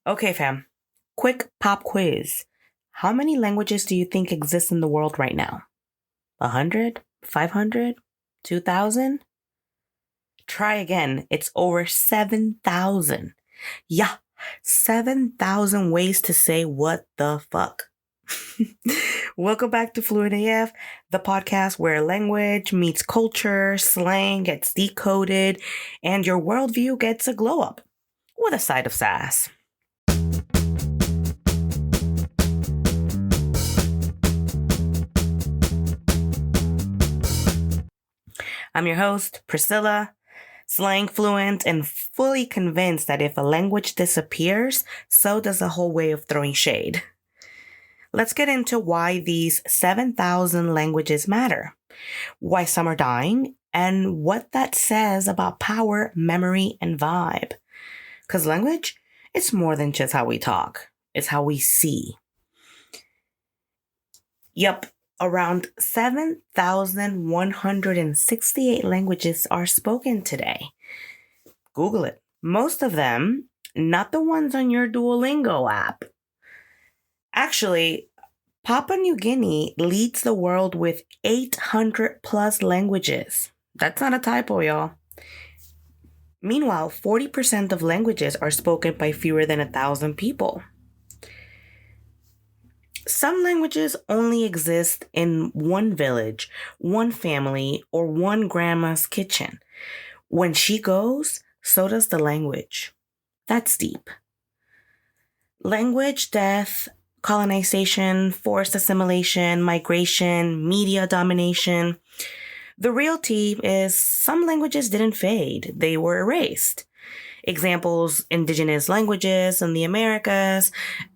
Okay, fam. Quick pop quiz. How many languages do you think exist in the world right now? 100? 500? 2,000? Try again. It's over 7,000. Yeah, 7,000 ways to say what the fuck. Welcome back to Fluent AF, the podcast where language meets culture, slang gets decoded, and your worldview gets a glow up with a side of sass. I'm your host, Priscilla, slang fluent and fully convinced that if a language disappears, so does a whole way of throwing shade. Let's get into why these 7,000 languages matter, why some are dying, and what that says about power, memory, and vibe. Because language, it's more than just how we talk. It's how we see. Yup, around 7,168 languages are spoken today. Google it. Most of them, not the ones on your Duolingo app. Actually, Papua New Guinea leads the world with 800 plus languages. That's not a typo, y'all. Meanwhile, 40% of languages are spoken by fewer than 1,000 people. Some languages only exist in one village, one family, or one grandma's kitchen. When she goes, so does the language. That's deep. Language death, colonization, forced assimilation, migration, media domination. The real tea is some languages didn't fade, they were erased. Examples, indigenous languages in the Americas,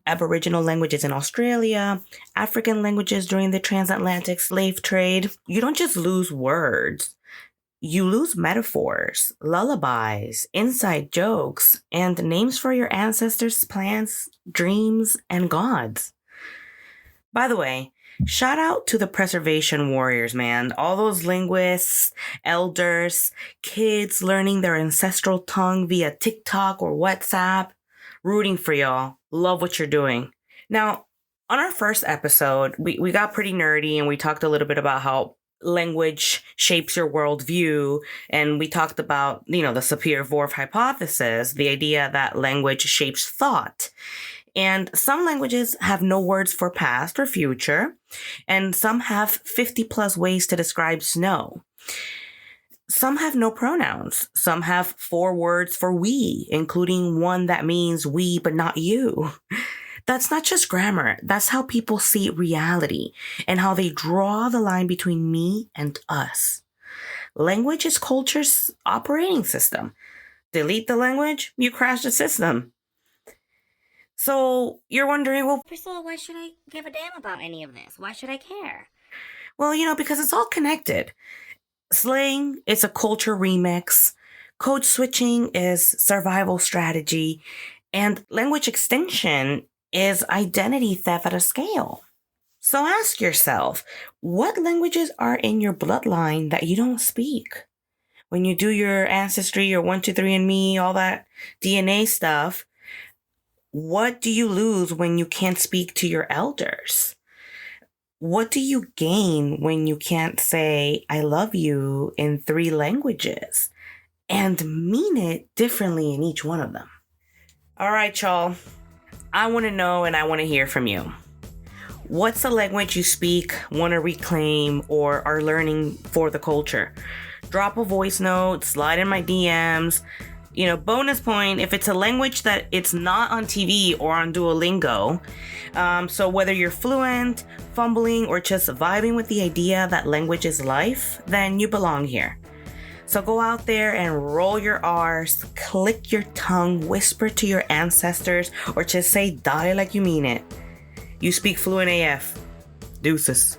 Aboriginal languages in Australia, African languages during the transatlantic slave trade. You don't just lose words. You lose metaphors, lullabies, inside jokes, and names for your ancestors' plans, dreams, and gods. By the way, shout out to the preservation warriors, man. All those linguists, elders, kids learning their ancestral tongue via TikTok or WhatsApp. Rooting for y'all. Love what you're doing. Now, on our first episode, we got pretty nerdy and we talked a little bit about how language shapes your worldview. And we talked about, the Sapir-Whorf hypothesis, the idea that language shapes thought. And some languages have no words for past or future, and some have 50 plus ways to describe snow. Some have no pronouns. Some have 4 words for we, including one that means we but not you. That's not just grammar. That's how people see reality and how they draw the line between me and us. Language is culture's operating system. Delete the language, you crash the system. So you're wondering, well, Priscilla, why should I give a damn about any of this? Why should I care? Well, because it's all connected. Slang is a culture remix. Code switching is survival strategy. And language extinction is identity theft at a scale. So ask yourself, what languages are in your bloodline that you don't speak? When you do your ancestry, your 123andMe, all that DNA stuff, what do you lose when you can't speak to your elders? What do you gain when you can't say, I love you in 3 languages and mean it differently in each one of them? All right, y'all. I want to know and I want to hear from you. What's the language you speak, want to reclaim, or are learning for the culture? Drop a voice note, slide in my DMs. Bonus point, if it's a language that it's not on TV or on Duolingo. So whether you're fluent, fumbling, or just vibing with the idea that language is life, then you belong here. So go out there and roll your R's, click your tongue, whisper to your ancestors, or just say die like you mean it. You speak Fluent AF. Deuces.